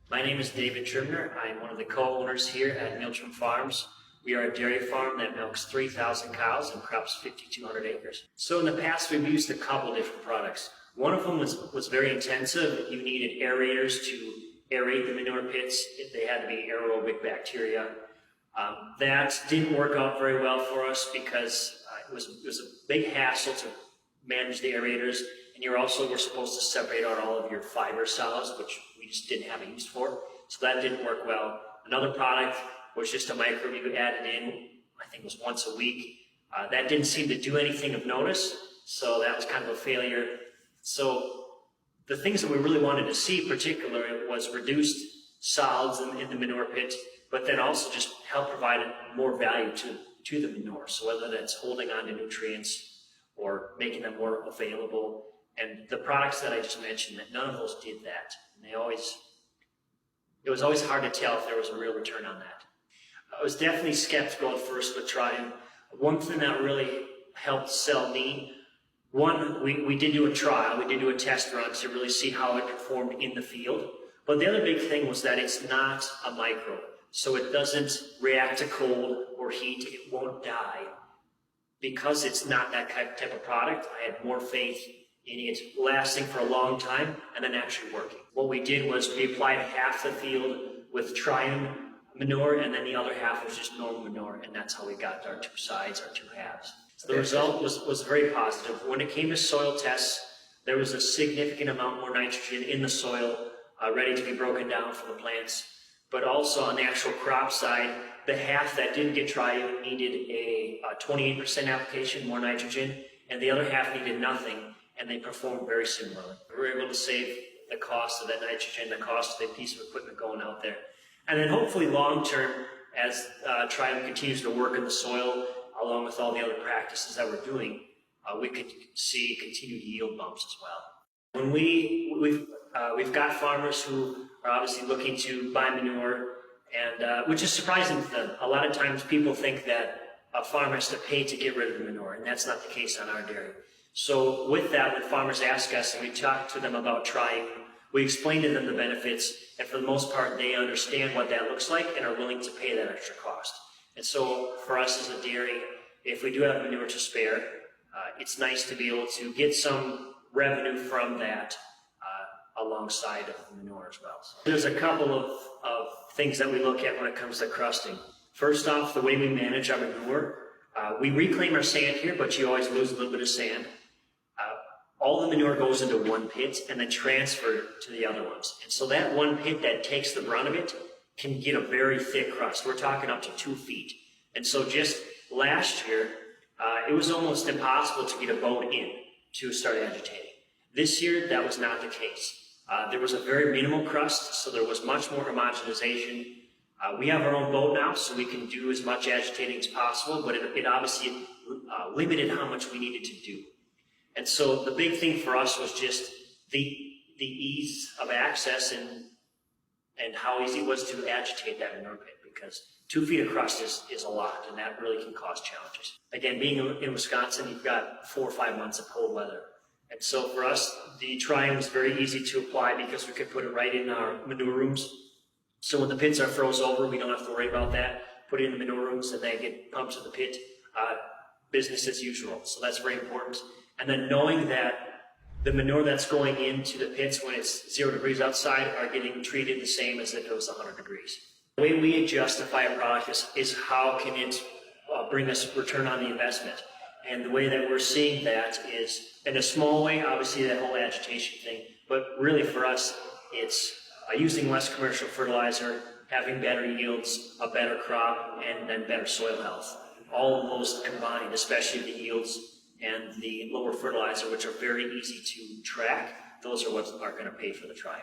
My name is David Trimner. I'm one of the co-owners here at Miltrim Farms. We are a dairy farm that milks 3,000 cows and crops 5,200 acres. So in the past, we've used a couple different products. One of them was very intensive. You needed aerators to aerate the manure pits. They had to be aerobic bacteria. That didn't work out very well for us because it was a big hassle to manage the aerators, and you also were supposed to separate out all of your fiber solids, which we just didn't have a use for, so that didn't work well. Another product was just a microbe you added in, I think it was once a week. That didn't seem to do anything of notice, so that was kind of a failure. So the things that we really wanted to see particularly was reduced solids in the manure pit, but then also just help provide more value to the manure. So whether that's holding on to nutrients or making them more available. And the products that I just mentioned, none of those did that. And it was always hard to tell if there was a real return on that. I was definitely skeptical at first with Triune. One thing that really helped sell me, one, we did do a trial, we did do a test run to really see how it performed in the field. But the other big thing was that it's not a microbe. So it doesn't react to cold or heat, it won't die. Because it's not that type of product, I had more faith in it lasting for a long time and then actually working. What we did was we applied half the field with Triune manure and then the other half was just normal manure, and that's how we got our two sides, our two halves. So the result was very positive. When it came to soil tests, there was a significant amount more nitrogen in the soil ready to be broken down for the plants. But also on the actual crop side, the half that didn't get Triune needed a 28% application, more nitrogen, and the other half needed nothing, and they performed very similarly. We were able to save the cost of that nitrogen, the cost of a piece of equipment going out there. And then hopefully long term, as Triune continues to work in the soil, along with all the other practices that we're doing, we could see continued yield bumps as well. When we've got farmers who are obviously looking to buy manure, and which is surprising to them. A lot of times people think that a farmer has to pay to get rid of the manure, and that's not the case on our dairy. So with that, when farmers ask us and we talk to them about Triune, we explain to them the benefits, and for the most part, they understand what that looks like and are willing to pay that extra cost. And so for us as a dairy, if we do have manure to spare, it's nice to be able to get some revenue from that alongside of the manure as well. So there's a couple of things that we look at when it comes to crusting. First off, the way we manage our manure. We reclaim our sand here, but you always lose a little bit of sand. All the manure goes into one pit and then transferred to the other ones. And so that one pit that takes the brunt of it can get a very thick crust. We're talking up to 2 feet. And so just last year, it was almost impossible to get a boat in to start agitating. This year, that was not the case. There was a very minimal crust, so there was much more homogenization. We have our own boat now, so we can do as much agitating as possible, but it obviously limited how much we needed to do. And so the big thing for us was just the ease of access and how easy it was to agitate that manure pit, because 2 feet of crust is a lot, and that really can cause challenges. Again, being in Wisconsin, you've got 4 or 5 months of cold weather. And so for us, the Triune was very easy to apply because we could put it right in our manure rooms. So when the pits are froze over, we don't have to worry about that. Put it in the manure rooms and they get pumped to the pit. Business as usual. So that's very important. And then knowing that the manure that's going into the pits when it's 0 degrees outside are getting treated the same as if it was 100 degrees. The way we justify a product is how can it bring us return on the investment. And the way that we're seeing that is, in a small way, obviously that whole agitation thing, but really for us, it's using less commercial fertilizer, having better yields, a better crop, and then better soil health. All of those combined, especially the yields and the lower fertilizer, which are very easy to track, those are what are going to pay for the Triune.